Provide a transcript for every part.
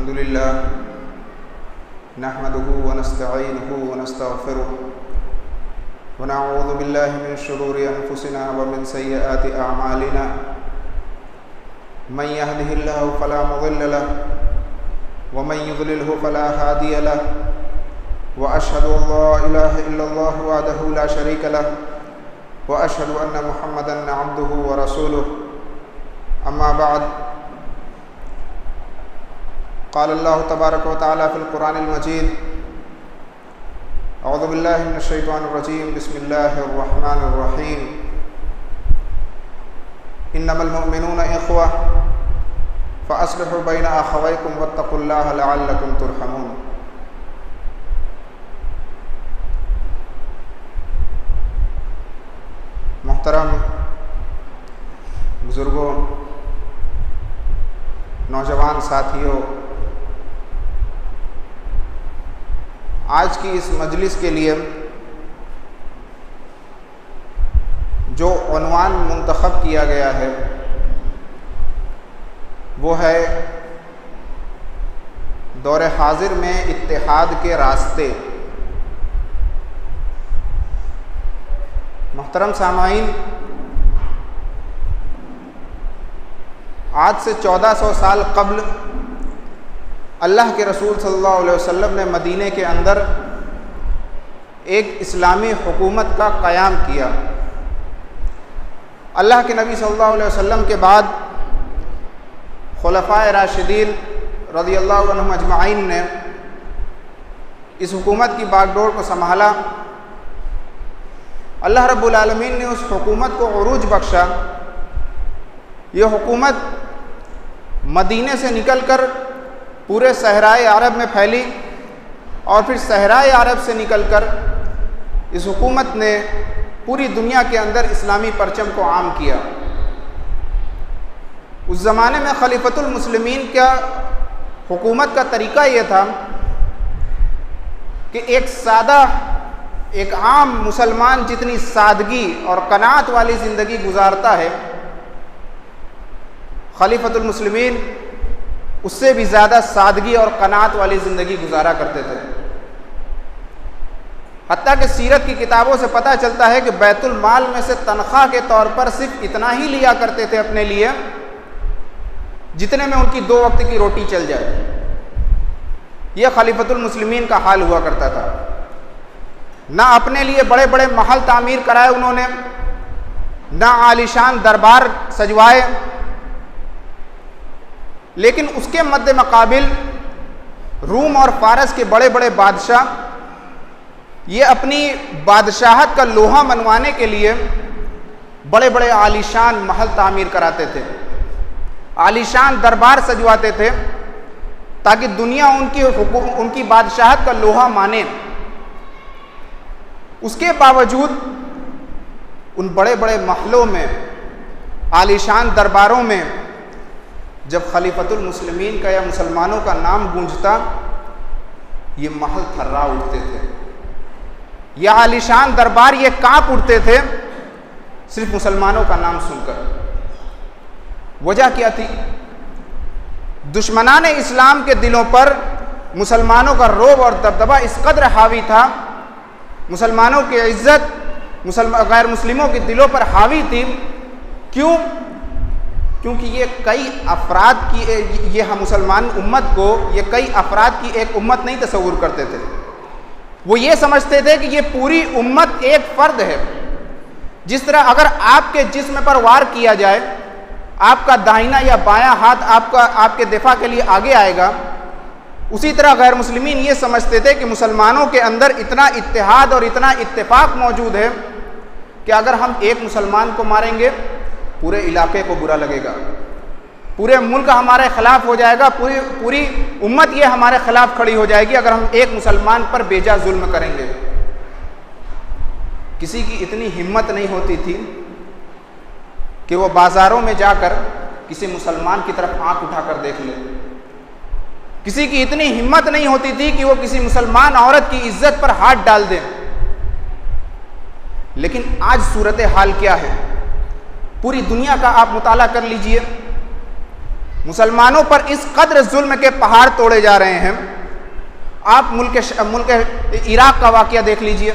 अल्हम्दुलिल्लाह नहमदुहु व नस्तईनुहु व नस्तगफिरुहु व नऊज़ु बिल्लाहि मिन शुरूरि अनफुसिना व मिन सय्यिआति अअमालिना मन यहदिहिल्लाहु फला मुज़िल्ल लहु व मन युज़लिल्हु फला हादिय लहु व अशहदु अन ला इलाहा इल्लल्लाहु वहदहु ला शरीका लहु व अशहदु अन्न मुहम्मदन अब्दुहु व रसूलुहु अम्मा बाद क़ाल अल्लाहु तबारक व तआला फ़िल क़ुरानिल मजीद अऊज़ु बिल्लाहि मिनश शैतानिर रजीम बिस्मिल्लाहिर रहमानिर रहीम इन्नमल मुअमिनूना इख़्वा फ़अस्लिहू बैना अख़वैकुम वत्तक़ुल्लाहा लअल्लकुम तुरहमून। मोहतरम बुज़ुर्गों, नौजवान साथियों, आज की इस मजलिस के लिए जो उन्वान मुंतखब किया गया है वो है दौर हाजिर में इत्तेहाद के रास्ते। मोहतरम सामाईन, आज से 1400 साल कब्ल अल्लाह के रसूल सल्लल्लाहु अलैहि वसल्लम ने मदीने के अंदर एक इस्लामी हुकूमत का क़याम किया। अल्लाह के नबी सल्लल्लाहु अलैहि वसल्लम के बाद खुलफ़ाए राशिदीन रज़ियल्लाहु अन्हुम अजमाइन ने इस हुकूमत की बागडोर को संभाला। अल्लाह रब्बुल आलमीन ने उस हुकूमत को उरूज बख्शा। यह हुकूमत मदीने से निकलकर पूरे सहराए अरब में फैली और फिर सहराए अरब से निकलकर इस हुकूमत ने पूरी दुनिया के अंदर इस्लामी परचम को आम किया। उस ज़माने में खलीफतुल मुस्लिमीन का हुकूमत का तरीका ये था कि एक सादा, एक आम मुसलमान जितनी सादगी और कनात वाली ज़िंदगी गुजारता है, खलीफतुल मुस्लिमीन उससे भी ज़्यादा सादगी और कनात वाली ज़िंदगी गुजारा करते थे। हत्ता कि सीरत की किताबों से पता चलता है कि बैतुल माल में से तनख्वाह के तौर पर सिर्फ इतना ही लिया करते थे अपने लिए जितने में उनकी 2 वक्त की रोटी चल जाए। यह खलीफतुल मुस्लिमीन का हाल हुआ करता था। ना अपने लिए बड़े बड़े महल तामीर कराए उन्होंने, ना आलीशान दरबार सजवाए, लेकिन उसके मद्दे मकाबिल रूम और फारस के बड़े बड़े बादशाह ये अपनी बादशाहत का लोहा मनवाने के लिए बड़े बड़े आलीशान महल तामीर कराते थे, आलीशान दरबार सजवाते थे ताकि दुनिया उनकी बादशाहत का लोहा माने। उसके बावजूद उन बड़े बड़े महलों में, आलीशान दरबारों में जब खलीफतुल मुस्लिमीन का या मुसलमानों का नाम गूंजता, ये महल थर्रा उठते थे, यह आलीशान दरबार ये कांप उठते थे सिर्फ मुसलमानों का नाम सुनकर। वजह क्या थी? दुश्मनान इस्लाम के दिलों पर मुसलमानों का रोब और दबदबा इस कदर हावी था, मुसलमानों की इज्जत गैर मुस्लिमों के दिलों पर हावी थी। क्यों? क्योंकि ये कई अफराद की, ये हम मुसलमान उम्मत को ये कई अफराद की एक उम्मत नहीं तस्वुर करते थे। वो ये समझते थे कि ये पूरी उम्मत एक फ़र्द है। जिस तरह अगर आपके जिस्म पर वार किया जाए, आपका दाहिना या बायां हाथ आपके दिफा के लिए आगे आएगा, उसी तरह गैर मुस्लिमीन ये समझते थे कि मुसलमानों के अंदर इतना इत्तेहाद और इतना इत्तेफाक मौजूद है कि अगर हम एक मुसलमान को मारेंगे पूरे इलाके को बुरा लगेगा, पूरे मुल्क हमारे खिलाफ हो जाएगा, पूरी उम्मत ये हमारे खिलाफ खड़ी हो जाएगी अगर हम एक मुसलमान पर बेजा जुल्म करेंगे। किसी की इतनी हिम्मत नहीं होती थी कि वो बाज़ारों में जाकर किसी मुसलमान की तरफ आंख उठाकर देख ले। किसी की इतनी हिम्मत नहीं होती थी कि वो किसी मुसलमान औरत की इज्जत पर हाथ डाल दे। लेकिन आज सूरत हाल क्या है? पूरी दुनिया का आप मुताला कर लीजिए। मुसलमानों पर इस कद्र जुल्म के पहाड़ तोड़े जा रहे हैं। आप मुल्क इराक का वाकया देख लीजिए।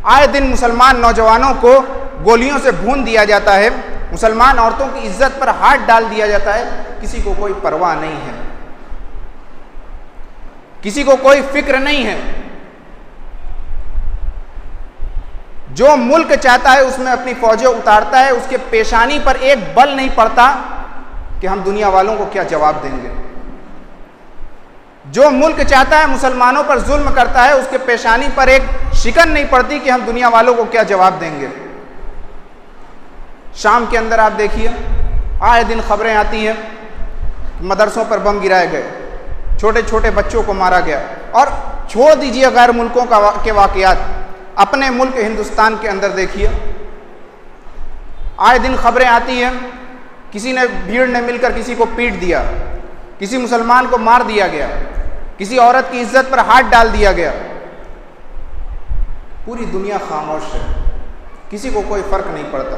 आए दिन मुसलमान नौजवानों को गोलियों से भून दिया जाता है, मुसलमान औरतों की इज्जत पर हाथ डाल दिया जाता है, किसी को कोई परवाह नहीं है, किसी को कोई फिक्र नहीं है। जो मुल्क चाहता है उसमें अपनी फौजें उतारता है, उसके पेशानी पर एक बल नहीं पड़ता कि हम दुनिया वालों को क्या जवाब देंगे। जो मुल्क चाहता है मुसलमानों पर जुल्म करता है, उसके पेशानी पर एक शिकन नहीं पड़ती कि हम दुनिया वालों को क्या जवाब देंगे। शाम के अंदर आप देखिए, आए दिन खबरें आती हैं, मदरसों पर बम गिराए गए, छोटे छोटे बच्चों को मारा गया। और छोड़ दीजिए गैर मुल्कों के वाकयात, अपने मुल्क हिंदुस्तान के अंदर देखिए, आए दिन खबरें आती हैं, किसी ने भीड़ ने मिलकर किसी को पीट दिया, किसी मुसलमान को मार दिया गया, किसी औरत की इज्जत पर हाथ डाल दिया गया। पूरी दुनिया खामोश है, किसी को कोई फर्क नहीं पड़ता।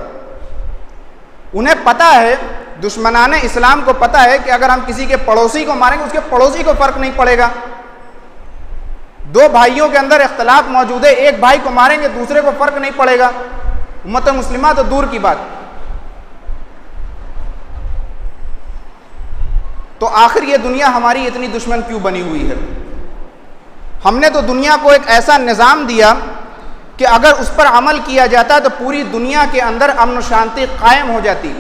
उन्हें पता है, दुश्मनाने इस्लाम को पता है कि अगर हम किसी के पड़ोसी को मारेंगे उसके पड़ोसी को फर्क नहीं पड़ेगा। दो भाइयों के अंदर इख्तलाफ मौजूद है, एक भाई को मारेंगे दूसरे को फर्क नहीं पड़ेगा। उम्मत मुस्लिमा तो दूर की बात। तो आखिर ये दुनिया हमारी इतनी दुश्मन क्यों बनी हुई है? हमने तो दुनिया को एक ऐसा निज़ाम दिया कि अगर उस पर अमल किया जाता तो पूरी दुनिया के अंदर अमन शांति कायम हो जाती।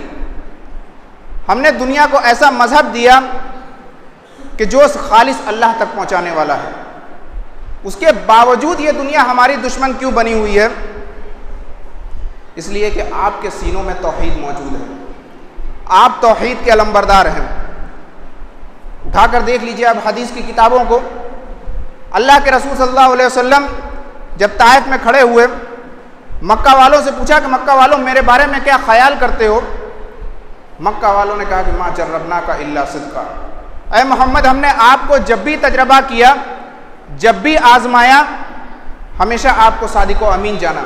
हमने दुनिया को ऐसा मजहब दिया कि जो खालिस अल्लाह तक पहुंचाने वाला है। उसके बावजूद ये दुनिया हमारी दुश्मन क्यों बनी हुई है? इसलिए कि आपके सीनों में तौहीद मौजूद है, आप तौहीद के अलंबरदार हैं। उठाकर देख लीजिए आप हदीस की किताबों को। अल्लाह के रसूल सल्लल्लाहु अलैहि वसल्लम जब ताइफ में खड़े हुए, मक्का वालों से पूछा कि मक्का वालों मेरे बारे में क्या ख्याल करते हो? मक्का वालों ने कहा कि मा जर्रबना का इल्ला सिद्का, ऐ मोहम्मद हमने आपको जब भी तजर्बा किया, जब भी आजमाया, हमेशा आपको सादिको अमीन जाना।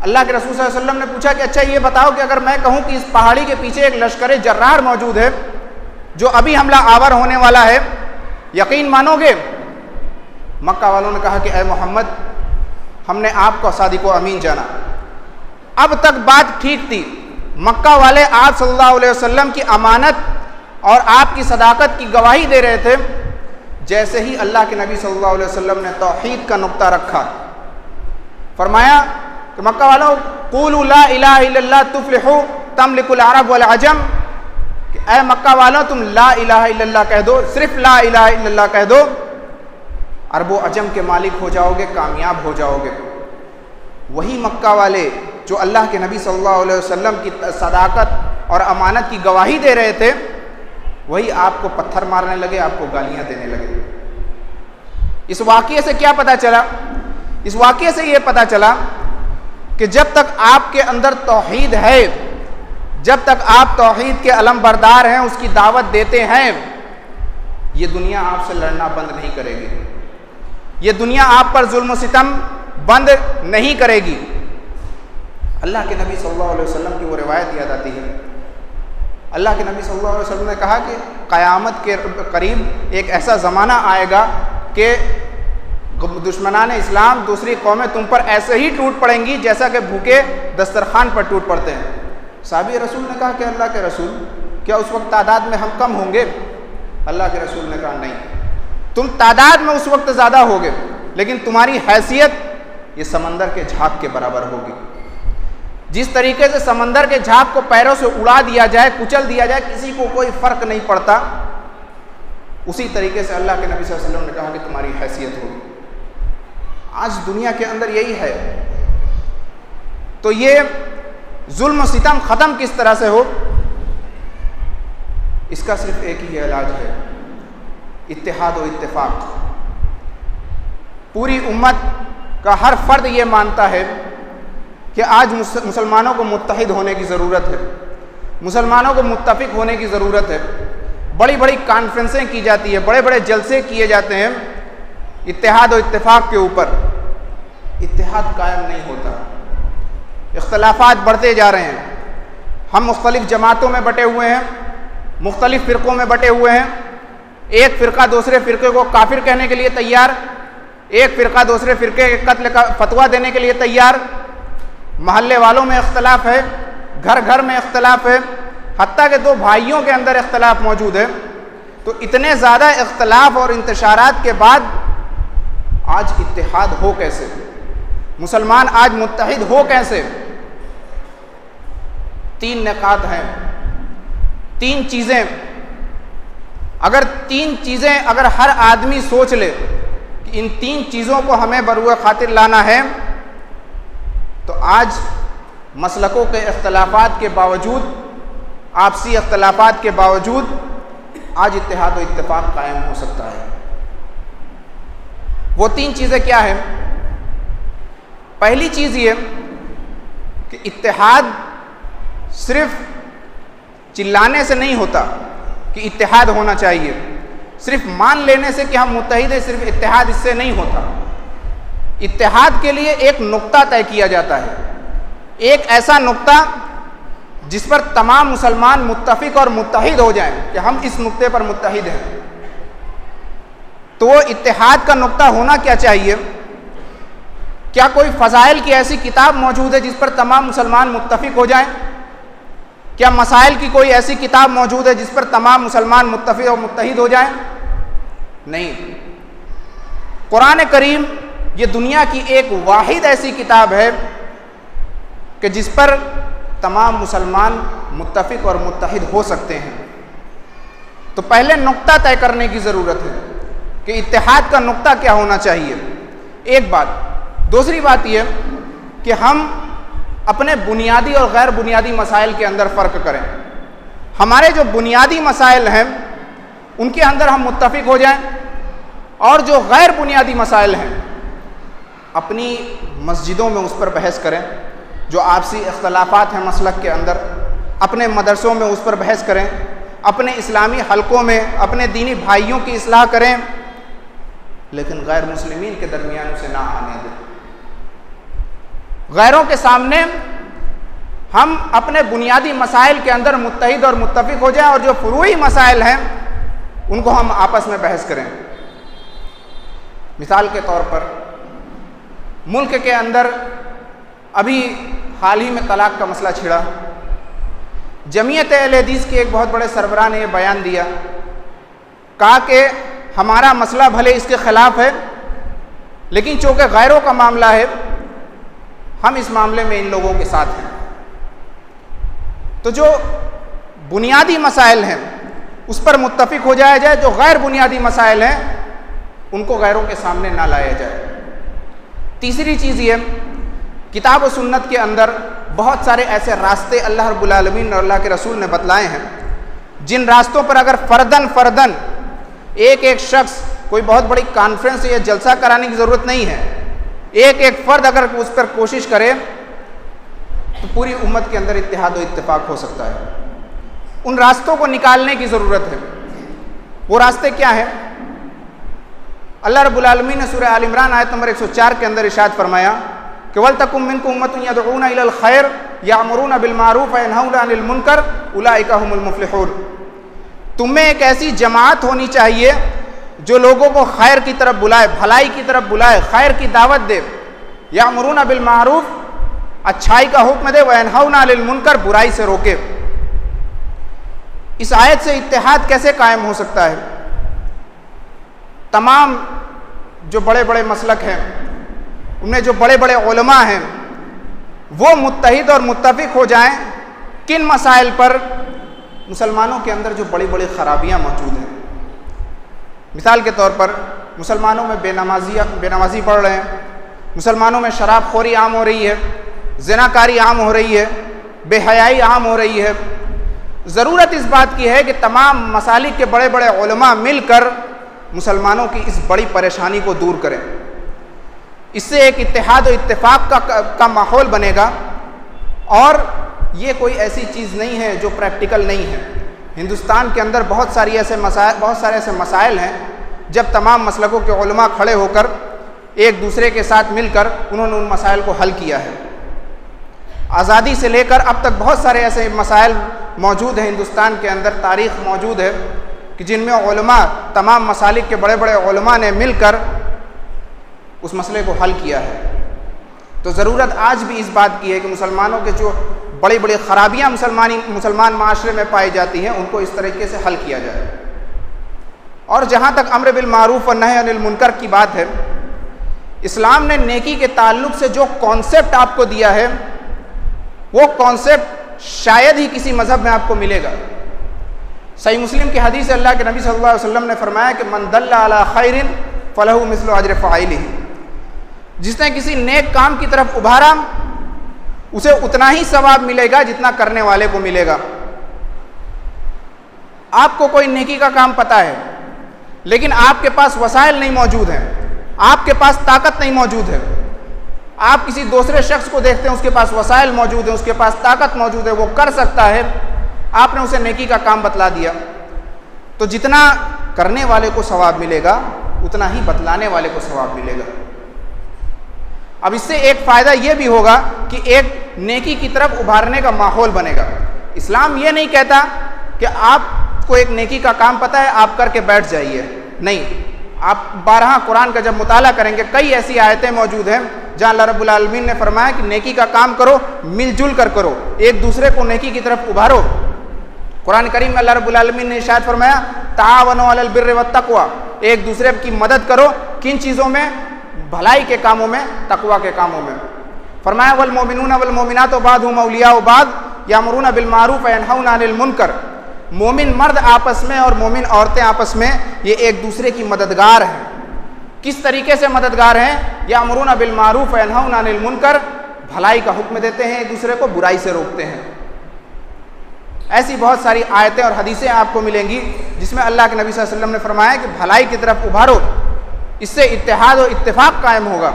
अल्लाह के रसूल सल्लल्लाहु अलैहि वसल्लम ने पूछा कि अच्छा ये बताओ कि अगर मैं कहूं कि इस पहाड़ी के पीछे एक लश्कर जर्रार मौजूद है जो अभी हमला आवर होने वाला है, यकीन मानोगे? मक्का वालों ने कहा कि ऐ मोहम्मद हमने आपको सादिको अमीन जाना। अब तक बात ठीक थी, मक्का वाले आप सल्लल्लाहु अलैहि वसल्लम की अमानत और आपकी सदाकत की गवाही दे रहे थे। जैसे ही अल्लाह के नबी सल्लल्लाहु अलैहि वसल्लम ने तौहीद का नुक्ता रखा, फरमाया कि मक्का वालों क़ूलू ला इलाहा इल्लल्लाह तुफ़्लिहू तमलिकुल अरब वल अजम, कि ऐ मक्का वालों तुम ला इलाहा इल्लल्लाह कह दो, सिर्फ ला इलाहा इल्लल्लाह कह दो, अरबो अजम के मालिक हो जाओगे, कामयाब हो जाओगे। वही मक्का वाले जो अल्लाह के नबी सल्लल्लाहु अलैहि वसल्लम की सदाकत और अमानत की गवाही दे रहे थे, वही आपको पत्थर मारने लगे, आपको गालियां देने लगे। इस वाक़ये से क्या पता चला? इस वाक़ये से ये पता चला कि जब तक आपके अंदर तौहीद है, जब तक आप तौहीद के अलमबरदार हैं, उसकी दावत देते हैं, ये दुनिया आपसे लड़ना बंद नहीं करेगी, ये दुनिया आप पर जुल्म सितम बंद नहीं करेगी। अल्लाह के नबी सल्लल्लाहु अलैहि वसल्लम की वो रिवायत याद आती है। अल्लाह के नबी सल्लल्लाहु अलैहि वसल्लम ने कहा कि क़यामत के करीब एक ऐसा ज़माना आएगा कि दुश्मनान इस्लाम, दूसरी कौमें तुम पर ऐसे ही टूट पड़ेंगी जैसा कि भूखे दस्तरखान पर टूट पड़ते हैं। साहबी रसूल ने कहा कि अल्लाह के रसूल, क्या उस वक्त तादाद में हम कम होंगे? अल्लाह के रसूल ने कहा नहीं, तुम तादाद में उस वक्त ज़्यादा होगे, लेकिन तुम्हारी हैसियत ये समंदर के झाग के बराबर होगी। जिस तरीके से समंदर के झाग को पैरों से उड़ा दिया जाए, कुचल दिया जाए, किसी को कोई फ़र्क नहीं पड़ता, उसी तरीके से अल्लाह के नबी सल्लल्लाहु अलैहि वसल्लम ने कहा कि तुम्हारी हैसियत होगी। आज दुनिया के अंदर यही है। तो ये जुल्म सितम ख़त्म किस तरह से हो? इसका सिर्फ एक ही इलाज है, इत्तेहाद और इत्तेफाक। पूरी उम्मत का हर फर्द ये मानता है कि आज मुसलमानों को मुत्तहिद होने की ज़रूरत है, मुसलमानों को मुत्तफिक होने की ज़रूरत है। बड़ी बड़ी कॉन्फ्रेंसें की जाती है, बड़े बड़े जलसे किए जाते हैं इत्तेहाद और इत्तेफाक के ऊपर। इत्तेहाद कायम नहीं होता, इख्तलाफात बढ़ते जा रहे हैं। हम मुख्तलिफ़ जमातों में बटे हुए हैं, मुख्तलिफ़ फ़िरक़ों में बटे हुए हैं। एक फ़िरका दूसरे फ़िरके को काफिर कहने के लिए तैयार, एक फ़िरका दूसरे फ़िरके के कत्ल का फतवा देने के लिए तैयार। महल्ले वालों में इख्तलाफ है, घर घर में इख्तलाफ है, हत्ता के दो भाइयों के अंदर इख्तलाफ मौजूद है। तो इतने ज़्यादा इख्तलाफ और इंतशारात के बाद आज इत्तेहाद हो कैसे? मुसलमान आज मुत्तहिद हो कैसे? तीन निकात हैं, तीन चीज़ें। अगर तीन चीज़ें अगर हर आदमी सोच ले कि इन तीन चीज़ों को हमें बरूए खातिर लाना है, तो आज मसलकों के इख्तलाफात के बावजूद, आपसी इख्तलाफात के बावजूद आज इत्तेहाद व इत्तेफाक कायम हो सकता है। वो तीन चीज़ें क्या हैं? पहली चीज़ ये कि इत्तेहाद सिर्फ चिल्लाने से नहीं होता कि इत्तेहाद होना चाहिए, सिर्फ मान लेने से कि हम मुत्तहिद हैं, सिर्फ इत्तेहाद इससे नहीं होता। इत्तेहाद के लिए एक नुक्ता तय किया जाता है, एक ऐसा नुक्ता जिस पर तमाम मुसलमान मुत्तफिक और मुत्तहिद हो जाएं कि हम इस नुक्ते पर मुत्तहिद हैं। तो वो इत्तेहाद का नुक्ता होना क्या चाहिए? क्या कोई फ़ज़ाइल की ऐसी किताब मौजूद है जिस पर तमाम मुसलमान मुत्तफिक हो जाएं? क्या मसाइल की कोई ऐसी किताब मौजूद है जिस पर तमाम मुसलमान मुत्तफिक और मुत्तहिद हो जाएं? नहीं। कुरान करीम ये दुनिया की एक वाहिद ऐसी किताब है कि जिस पर तमाम मुसलमान मुत्तफिक और मुत्तहिद हो सकते हैं। तो पहले नुक्ता तय करने की ज़रूरत है कि इत्तेहाद का नुक्ता क्या होना चाहिए, एक बात। दूसरी बात यह कि हम अपने बुनियादी और गैर बुनियादी मसाइल के अंदर फ़र्क करें। हमारे जो बुनियादी मसाइल हैं उनके अंदर हम मुत्तफिक हो जाएं, और जो गैर बुनियादी मसाइल हैं अपनी मस्जिदों में उस पर बहस करें। जो आपसी इख्तलाफात हैं मसलक के अंदर, अपने मदरसों में उस पर बहस करें, अपने इस्लामी हलकों में अपने दीनी भाइयों की इस्लाह करें, लेकिन गैर मुस्लिमीन के दरमियान उसे ना आने दें। गैरों के सामने हम अपने बुनियादी मसाइल के अंदर मुत्तहिद और मुत्तफिक हो जाएं, और जो फुरूई मसाइल हैं उनको हम आपस में बहस करें। मिसाल के तौर पर मुल्क के अंदर अभी हाल ही में तलाक का मसला छिड़ा। जमीयत अहले हदीस के एक बहुत बड़े सरबराह ने यह बयान दिया, कहा कि हमारा मसला भले इसके ख़िलाफ़ है, लेकिन चूँकि गैरों का मामला है हम इस मामले में इन लोगों के साथ हैं। तो जो बुनियादी मसाइल हैं उस पर मुत्तफिक हो जाया जाए, जो गैर बुनियादी मसाइल हैं उनको गैरों के सामने ना लाया जाए। तीसरी चीज़ ये, किताब और सुन्नत के अंदर बहुत सारे ऐसे रास्ते अल्लाह रब्बुल आलमीन और अल्लाह के रसूल ने बतलाए हैं, जिन रास्तों पर अगर फ़र्दन एक एक शख्स, कोई बहुत बड़ी कॉन्फ्रेंस या जलसा कराने की ज़रूरत नहीं है, एक एक फ़र्द अगर उस पर कोशिश करे तो पूरी उम्मत के अंदर इत्तेहाद व इत्तेफाक हो सकता है। उन रास्तों को निकालने की ज़रूरत है। वो रास्ते क्या हैं? अल्लाह रब्बुल आलमीन ने सूरह आल इमरान आयत नंबर 104 के अंदर इरशाद फरमाया कि वलतकुम मिनकुम उम्मतुन यदऊना इलल खैर यामुरूना बिल मारूफ व यनहौना अनिल मुनकर उलाइका हुमुल मुफ्लिहून। तुम्हें एक ऐसी जमात होनी चाहिए जो लोगों को खैर की तरफ बुलाए, भलाई की तरफ बुलाए, खैर की दावत दे। यामुरूना बिल मारूफ, अच्छाई का हुक्म दे, व यनहौना अनिल मुनकर, बुराई से रोके। इस आयत से इत्तेहाद कैसे कायम हो सकता है? तमाम जो बड़े बड़े मसलक हैं उनमें जो बड़े बड़े उलमा हैं वो मुत्तहिद और मुत्तफिक हो जाएं किन मसाइल पर? मुसलमानों के अंदर जो बड़ी बड़ी खराबियां मौजूद हैं। मिसाल के तौर पर मुसलमानों में बेनमाजी बढ़ रहे हैं, मुसलमानों में शराबखोरी आम हो रही है, ज़िनाकारी आम हो रही है, बेहयाई आम हो रही है। ज़रूरत इस बात की है कि तमाम मसालिक के बड़े बड़े उलमा मिलकर मुसलमानों की इस बड़ी परेशानी को दूर करें। इससे एक इत्तेहाद और इत्तेफाक का माहौल बनेगा। और ये कोई ऐसी चीज़ नहीं है जो प्रैक्टिकल नहीं है। हिंदुस्तान के अंदर बहुत सारे ऐसे मसाइल हैं जब तमाम मसलकों के उलमा खड़े होकर एक दूसरे के साथ मिलकर उन्होंने उन मसाइल को हल किया है। आज़ादी से लेकर अब तक बहुत सारे ऐसे मसाइल मौजूद हैं हिंदुस्तान के अंदर, तारीख़ मौजूद है कि जिनमें उलमा, तमाम मसालिक के बड़े बड़े उलमा ने मिलकर उस मसले को हल किया है। तो ज़रूरत आज भी इस बात की है कि मुसलमानों के जो बड़ी बड़ी ख़राबियाँ मुसलमान माशरे में पाई जाती हैं उनको इस तरीके से हल किया जाए। और जहाँ तक अम्र बिल मारूफ़ और नही अनिल मुनकर की बात है, इस्लाम ने नेकी के ताल्लुक़ से जो कॉन्सेप्ट आपको दिया है वो कॉन्सेप्ट शायद ही किसी मज़हब में आपको मिलेगा। सही मुस्लिम की हदीस अल्लाह के नबी सल्लल्लाहु अलैहि वसल्लम ने फरमाया कि मन दल्ला अला खैरिन फलहु मिस्लु अज्र फ़ाइलिही, जिसने किसी नेक काम की तरफ उभारा उसे उतना ही सवाब मिलेगा जितना करने वाले को मिलेगा। आपको कोई नेकी का काम पता है लेकिन आपके पास वसाइल नहीं मौजूद हैं, आपके पास ताकत नहीं मौजूद है। आप किसी दूसरे शख्स को देखते हैं, उसके पास वसाइल मौजूद है, उसके पास ताकत मौजूद है, वो कर सकता है, आपने उसे नेकी का काम बतला दिया, तो जितना करने वाले को सवाब मिलेगा उतना ही बतलाने वाले को सवाब मिलेगा। अब इससे एक फ़ायदा ये भी होगा कि एक नेकी की तरफ उभारने का माहौल बनेगा। इस्लाम ये नहीं कहता कि आपको एक नेकी का काम पता है आप करके बैठ जाइए, नहीं। आप 12 कुरान का जब मुताला करेंगे, कई ऐसी आयतें मौजूद हैं जहाँ अल्लाह रब्बुल आलमीन ने फरमाया कि नेकी का काम करो, मिलजुल कर करो, एक दूसरे को नेकी की तरफ उभारो। कुरान करीम में अल्लाह रब्बुल आलमीन ने इरशाद फरमाया तावनो अलल बिर्रि वत्तक़वा, एक दूसरे की मदद करो, किन चीज़ों में? भलाई के कामों में, तकवा के कामों में। फरमाया वल मोमिनूना वल मोमिनातु बादहुम औलियाउ बाद यामुरूना बिल मारूफ व यनहौना अनिल मुनकर। मोमिन मर्द आपस में और मोमिन औरतें आपस में ये एक दूसरे की मददगार हैं। किस तरीके से मददगार हैं? यामुरूना बिल मारूफ व यनहौना अनिल मुनकर, भलाई का हुक्म देते हैं, एक दूसरे को बुराई से रोकते हैं। ऐसी बहुत सारी आयतें और हदीसें आपको मिलेंगी जिसमें अल्लाह के नबी सल्लल्लाहु अलैहि वसल्लम ने फरमाया कि भलाई की तरफ उभारो, इससे इत्तेहाद और इत्तेफाक कायम होगा।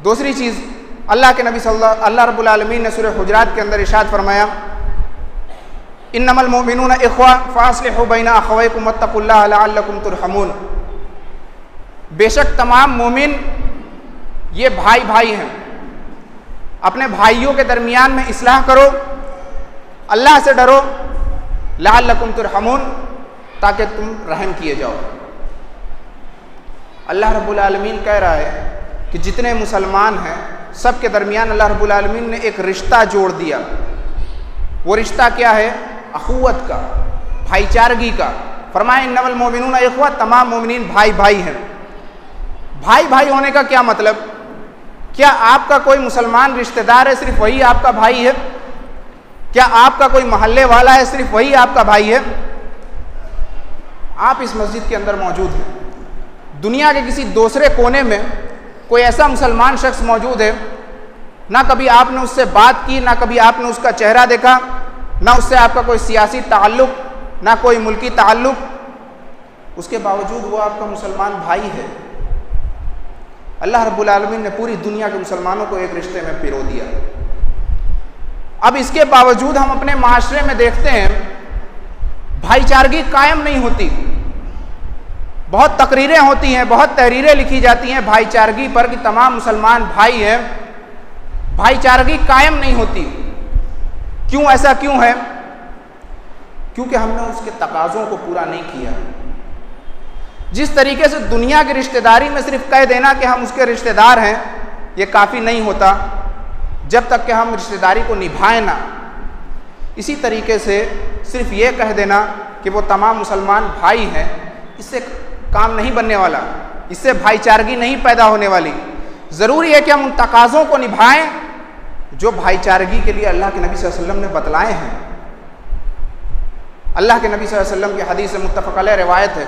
दूसरी चीज़, अल्लाह के नबी अल्लाह रब्बुल आलमीन ने सूरह हुजरात के अंदर इरशाद फरमाया इन्नमल मोमिनूना इख्वा फास्लिहू बैना अखवैकुम वत्तकुल्लाह लअल्लकुम तुरहमून। बेशक तमाम मोमिन ये भाई भाई हैं, अपने भाइयों के दरमियान में इस्लाह करो, अल्लाह से डरो, लअल्लकुम तुरहमून, ताकि तुम रहम किए जाओ। अल्लाह रब्बुल आलमीन कह रहा है कि जितने मुसलमान हैं सब के दरमियान अल्लाह रब्बुल आलमीन ने एक रिश्ता जोड़ दिया। वो रिश्ता क्या है? अखुवत का, भाईचारगी का। फरमाया इन्नमल मोमिनूना इख्वा, तमाम मोमिनीन भाई भाई हैं। भाई भाई होने का क्या मतलब? क्या आपका कोई मुसलमान रिश्तेदार है सिर्फ वही आपका भाई है? क्या आपका कोई मोहल्ले वाला है सिर्फ वही आपका भाई है? आप इस मस्जिद के अंदर मौजूद हैं, दुनिया के किसी दूसरे कोने में कोई ऐसा मुसलमान शख्स मौजूद है, ना कभी आपने उससे बात की, ना कभी आपने उसका चेहरा देखा, ना उससे आपका कोई सियासी ताल्लुक़, ना कोई मुल्की ताल्लुक़, उसके बावजूद वो आपका मुसलमान भाई है। अल्लाह रब्बुल आलमीन ने पूरी दुनिया के मुसलमानों को एक रिश्ते में पिरो दिया। अब इसके बावजूद हम अपने माशरे में देखते हैं भाईचारगी कायम नहीं होती। बहुत तकरीरें होती हैं, बहुत तहरीरें लिखी जाती हैं भाईचारगी पर कि तमाम मुसलमान भाई हैं, भाईचारगी कायम नहीं होती। क्यों? ऐसा क्यों है? क्योंकि हमने उसके तकाज़ों को पूरा नहीं किया। जिस तरीके से दुनिया की रिश्तेदारी में सिर्फ कह देना कि हम उसके रिश्तेदार हैं, ये काफ़ी नहीं होता जब तक कि हम रिश्तेदारी को निभाएं ना। इसी तरीके से सिर्फ ये कह देना कि वो तमाम मुसलमान भाई हैं, इससे काम नहीं बनने वाला, इससे भाईचारगी नहीं पैदा होने वाली। ज़रूरी है कि हम उन तकाज़ों को निभाएं जो भाईचारगी के लिए अल्लाह के नबी सल्लल्लाहु अलैहि वसल्लम ने बतलाए हैं। अल्लाह के नबी सल्लल्लाहु अलैहि वसल्लम की हदीस मुत्तफ़क़ अलैह रिवायत है।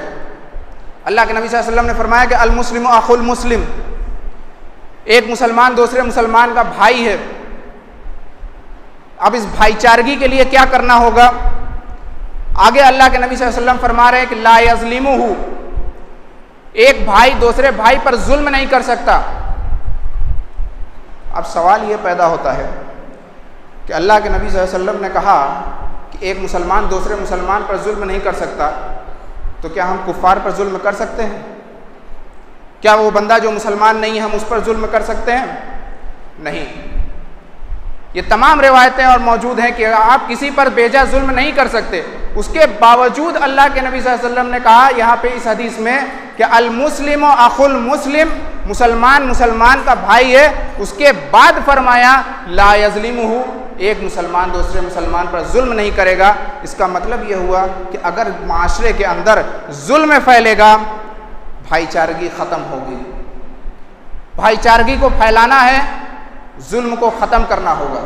अल्लाह के नबी सल्लल्लाहु अलैहि वसल्लम ने फरमाया कि अल मुस्लिम अखुल मुस्लिम, एक मुसलमान दूसरे मुसलमान का भाई है। अब इस भाईचारगी के लिए क्या करना होगा? आगे अल्लाह के नबी सल्लल्लाहु अलैहि वसल्लम फरमा रहे हैं कि ला यज़लिमुहु, एक भाई दूसरे भाई पर जुल्म नहीं कर सकता। अब सवाल ये पैदा होता है कि अल्लाह के नबी सल्लल्लाहु अलैहि वसल्लम ने कहा कि एक मुसलमान दूसरे मुसलमान पर जुल्म नहीं कर सकता, तो क्या हम कुफ़ार पर जुल्म कर सकते हैं? क्या वो बंदा जो मुसलमान नहीं है हम उस पर जुल्म कर सकते हैं? नहीं। ये तमाम रिवायतें और मौजूद हैं कि आप किसी पर बेजा जुल्म नहीं कर सकते। उसके बावजूद अल्लाह के नबी सल्लल्लाहु अलैहि वसल्लम ने कहा यहाँ पे इस हदीस में कि अल मुस्लिम अखुल मुस्लिम, मुसलमान मुसलमान का भाई है। उसके बाद फरमाया ला यज़लिमुहु, एक मुसलमान दूसरे मुसलमान पर जुल्म नहीं करेगा। इसका मतलब यह हुआ कि अगर माशरे के अंदर जुल्म फैलेगा, भाईचारगी ख़त्म होगी। भाईचारगी को फैलाना है, जुल्म को ख़त्म करना होगा।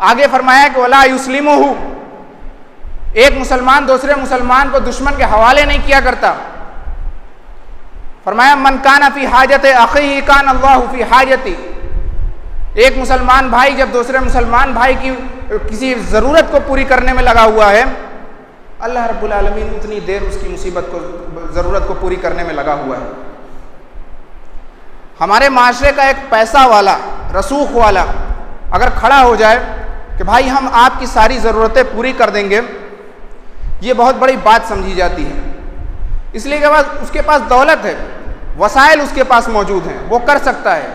आगे फरमाया कि वला युस्लिमुहु, एक मुसलमान दूसरे मुसलमान को दुश्मन के हवाले नहीं किया करता। फरमाया मन काना फी हाजत अखीही कान अल्लाहु फी हाजती, एक मुसलमान भाई जब दूसरे मुसलमान भाई की किसी ज़रूरत को पूरी करने में लगा हुआ है, अल्लाह रब्बुल आलमीन उतनी देर उसकी मुसीबत को, ज़रूरत को पूरी करने में लगा हुआ है। हमारे माशरे का एक पैसा वाला, रसूख वाला अगर खड़ा हो जाए कि भाई हम आपकी सारी ज़रूरतें पूरी कर देंगे, ये बहुत बड़ी बात समझी जाती है। इसलिए कि उसके पास दौलत है, वसाइल उसके पास मौजूद हैं, वो कर सकता है।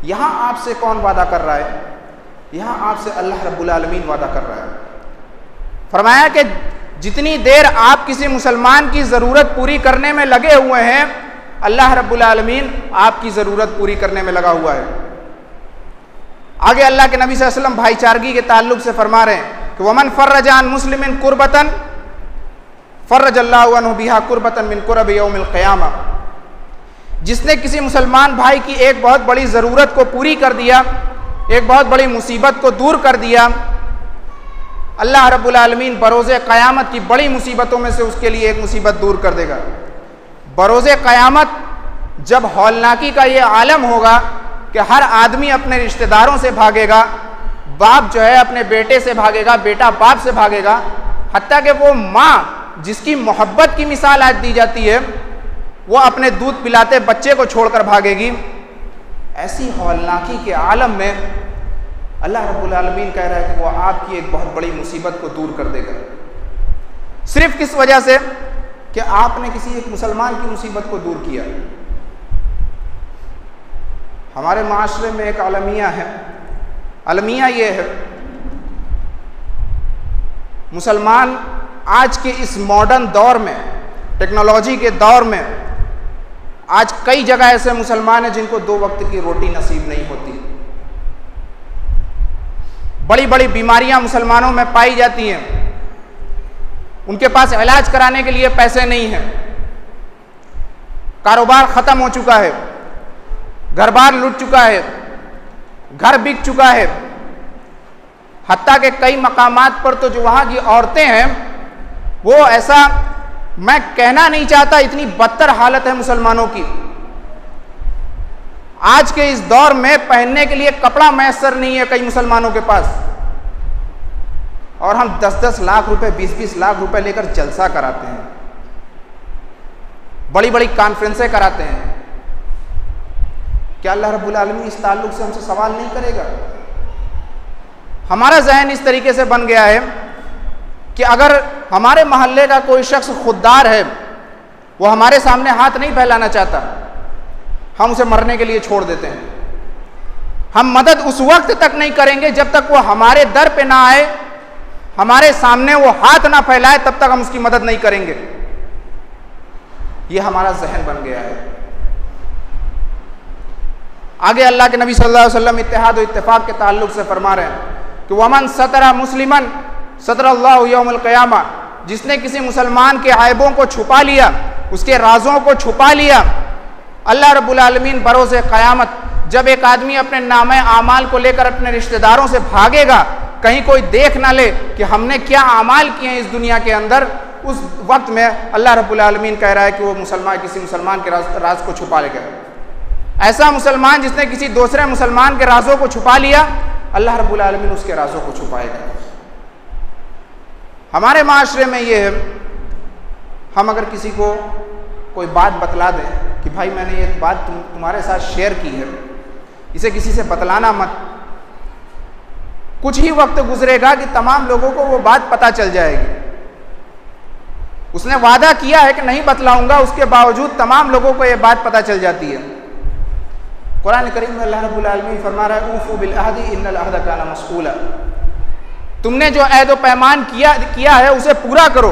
यहाँ आपसे कौन वादा कर रहा है? यहाँ आपसे अल्लाह रब्बुल आलमीन वादा कर रहा है। फरमाया कि जितनी देर आप किसी मुसलमान की ज़रूरत पूरी करने में लगे हुए हैं, अल्लाह रब्बुल आलमीन आपकी ज़रूरत पूरी करने में लगा हुआ है। आगे अल्लाह के नबी सल्लल्लाहु अलैहि वसल्लम भाईचारगी के ताल्लुक से फरमा रहे हैं कि वमन फर्रजान मुस्लिमिन कुर्बतन फर्रजल्लाहु अन्हु बिहा कुर्बतन मिन कुरब यौमिल क़ियामा, जिसने किसी मुसलमान भाई की एक बहुत बड़ी ज़रूरत को पूरी कर दिया, एक बहुत बड़ी मुसीबत को दूर कर दिया, अल्लाह रब्बुल आलमीन बरोज़े क़यामत की बड़ी मुसीबतों में से उसके लिए एक मुसीबत दूर कर देगा। बरोज़े क़यामत जब हौलनाकी का ये आलम होगा कि हर आदमी अपने रिश्तेदारों से भागेगा, बाप जो है अपने बेटे से भागेगा, बेटा बाप से भागेगा, हत्ता कि वो माँ जिसकी मोहब्बत की मिसाल आज दी जाती है, वो अपने दूध पिलाते बच्चे को छोड़कर भागेगी। ऐसी हौलनाकी के आलम में अल्लाह रब्बुल आलमीन कह रहा है कि वो आपकी एक बहुत बड़ी मुसीबत को दूर कर देगा। सिर्फ किस वजह से कि आपने किसी एक मुसलमान की मुसीबत को दूर किया। हमारे माशरे में एक अलमिया है, अलमिया ये है, मुसलमान आज के इस मॉडर्न दौर में, टेक्नोलॉजी के दौर में, आज कई जगह ऐसे मुसलमान हैं जिनको 2 वक्त की रोटी नसीब नहीं होती। बड़ी बड़ी बीमारियां मुसलमानों में पाई जाती हैं, उनके पास इलाज कराने के लिए पैसे नहीं हैं, कारोबार ख़त्म हो चुका है, घर बार लुट चुका है, घर बिक चुका है। हत्ता के कई मकामात पर तो जो वहाँ की औरतें हैं, वो ऐसा मैं कहना नहीं चाहता, इतनी बदतर हालत है मुसलमानों की। आज के इस दौर में पहनने के लिए कपड़ा मैसर नहीं है कई मुसलमानों के पास, और हम 10-10 लाख रुपए, 20-20 लाख रुपए लेकर जलसा कराते हैं, बड़ी बड़ी कॉन्फ्रेंसें कराते हैं। क्या अल्लाह रब्बुल आलमीन इस ताल्लुक से हमसे सवाल नहीं करेगा? हमारा जहन इस तरीके से बन गया है कि अगर हमारे मोहल्ले का कोई शख्स खुददार है, वो हमारे सामने हाथ नहीं फैलाना चाहता, हम उसे मरने के लिए छोड़ देते हैं। हम मदद उस वक्त तक नहीं करेंगे जब तक वो हमारे दर पे ना आए, हमारे सामने वो हाथ ना फैलाए, तब तक हम उसकी मदद नहीं करेंगे। ये हमारा जहन बन गया है। आगे अल्लाह के नबी सल्लल्लाहु अलैहि वसल्लम इत्तेहाद और इत्तेफाक के ताल्लुक से फरमा रहे हैं कि वमन सतरा मुस्लिमन सतरल्लाहु यौमुल क़ियामा, जिसने किसी मुसलमान के ऐबों को छुपा लिया, उसके राजों को छुपा लिया, अल्लाह रब्बुल आलमीन बरोज़े क़यामत जब एक आदमी अपने नामे आमाल को लेकर अपने रिश्तेदारों से भागेगा, कहीं कोई देख ना ले कि हमने क्या आमाल किए हैं इस दुनिया के अंदर, उस वक्त में अल्लाह रब्बुल आलमीन कह रहा है कि वो मुसलमान किसी मुसलमान के राज को छुपा लेगा। ऐसा मुसलमान जिसने किसी दूसरे मुसलमान के राजों को छुपा लिया, अल्लाह रब्बुल आलमीन उसके राजों को छुपाएगा। हमारे माशरे में ये है, हम अगर किसी को कोई बात बतला दें कि भाई मैंने ये बात तुम्हारे साथ शेयर की है, इसे किसी से बतलाना मत, कुछ ही वक्त गुजरेगा कि तमाम लोगों को वो बात पता चल जाएगी। उसने वादा किया है कि नहीं बतलाऊंगा, उसके बावजूद तमाम लोगों को ये बात पता चल जाती है। कुरान करीम में अल्लाह रब्बुल आलमीन फरमा रहा है ऊफू बिल अहदी इन्नल अहद काना मस्ऊला, तुमने जो अहद व पैमान किया है उसे पूरा करो।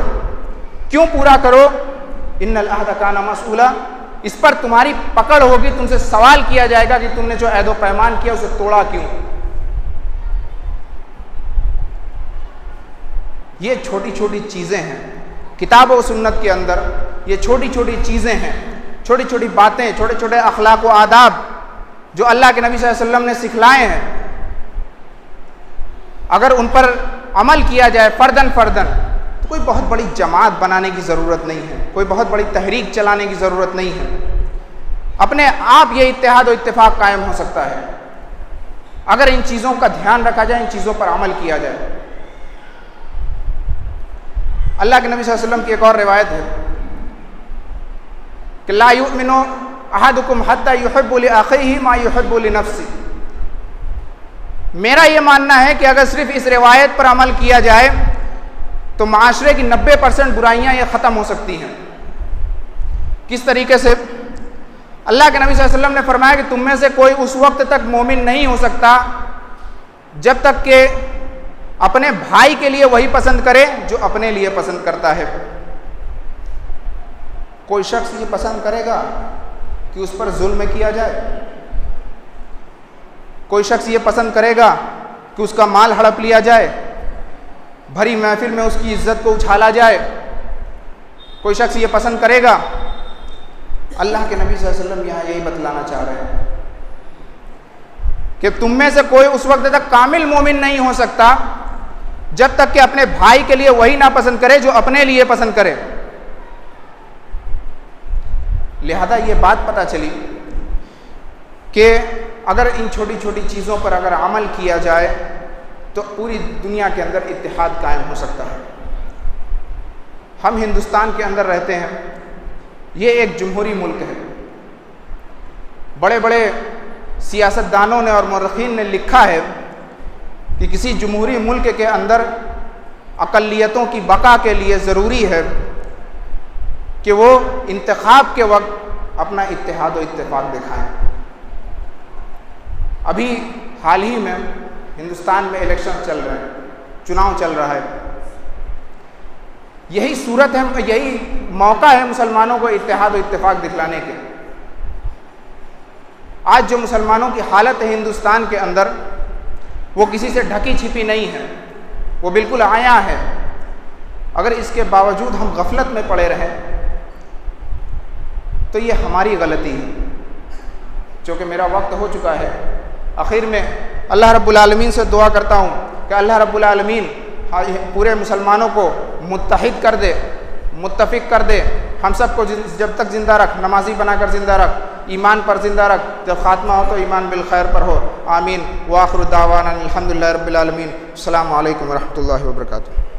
क्यों पूरा करो? इन्नल अहद काना मस्ऊला, इस पर तुम्हारी पकड़ होगी, तुमसे सवाल किया जाएगा कि तुमने जो अहद व पैमान किया उसे तोड़ा क्यों। ये छोटी छोटी चीज़ें हैं किताब व सुन्नत के अंदर, ये छोटी छोटी चीज़ें हैं, छोटी छोटी बातें, छोटे छोटे अखलाक व आदाब जो अल्लाह के नबी सल्लल्लाहु अलैहि वसल्लम ने सिखलाए हैं, अगर उन पर अमल किया जाए फ़र्दन फ़र्दन तो कोई बहुत बड़ी जमात बनाने की ज़रूरत नहीं है, कोई बहुत बड़ी तहरीक चलाने की ज़रूरत नहीं है। अपने आप ये इत्तेहाद और इत्तेफाक कायम हो सकता है अगर इन चीज़ों का ध्यान रखा जाए, इन चीज़ों पर अमल किया जाए। अल्लाह के नबी सल्लल्लाहु अलैहि वसल्लम की एक और रिवायत है कि ला युमिनु अहदुकुम हत्ता युहिब्बु li अखीही मा युहिब्बु li नफ्सी। मेरा ये मानना है कि अगर सिर्फ इस रिवायत पर अमल किया जाए तो माशरे की 90% बुराइयां ये ख़त्म हो सकती हैं। किस तरीके से? अल्लाह के नबी सल्लल्लाहु अलैहि वसल्लम ने फरमाया कि तुम में से कोई उस वक्त तक मोमिन नहीं हो सकता जब तक कि अपने भाई के लिए वही पसंद करे जो अपने लिए पसंद करता है। कोई शख्स ये पसंद करेगा कि उस पर जुल्म किया जाए, कोई शख्स ये पसंद करेगा कि उसका माल हड़प लिया जाए, भरी महफिल में उसकी इज्जत को उछाला जाए, कोई शख्स ये पसंद करेगा। अल्लाह के नबी सल्लल्लाहु अलैहि वसल्लम यहाँ यही बतलाना चाह रहे हैं कि तुम में से कोई उस वक्त तक कामिल मोमिन नहीं हो सकता जब तक कि अपने भाई के लिए वही ना पसंद करे जो अपने लिए पसंद करे। लिहाजा ये बात पता चली कि अगर इन छोटी छोटी चीज़ों पर अगर अमल किया जाए तो पूरी दुनिया के अंदर इत्तेहाद कायम हो सकता है। हम हिंदुस्तान के अंदर रहते हैं, ये एक जमहूरी मुल्क है। बड़े बड़े सियासतदानों ने और मुर्रखीन ने लिखा है कि किसी जमहूरी मुल्क के अंदर अक़लियतों की बका के लिए ज़रूरी है कि वो इंतखाब के वक्त अपना इत्तेहाद व इत्तेफाक दिखाएं। अभी हाल ही में हिंदुस्तान में इलेक्शन चल रहे हैं, चुनाव चल रहा है। यही सूरत है, यही मौका है मुसलमानों को इत्तेहाद व इत्तेफाक दिखलाने के। आज जो मुसलमानों की हालत है हिंदुस्तान के अंदर, वो किसी से ढकी छिपी नहीं है, वो बिल्कुल आया है। अगर इसके बावजूद हम गफलत में पड़े रहें तो ये हमारी गलती है। चूँकि मेरा वक्त हो चुका है, आखिर में अल्लाह रब्बुल आलमीन से दुआ करता हूँ कि अल्लाह रब्बुल आलमीन पूरे मुसलमानों को मुत्तहिद कर दे, मुत्तफिक कर दे। हम सबको जब तक ज़िंदा रख, नमाजी बनाकर ज़िंदा रख, ईमान पर ज़िंदा रख। जब ख़ात्मा हो तो ईमान बिल खैर पर हो। आमीन। व आखिरु दावाना अल्हम्दुलिल्लाहि रब्बिल आलमीन। अस्सलामु अलैकुम व रहमतुल्लाहि व बरकातुहू।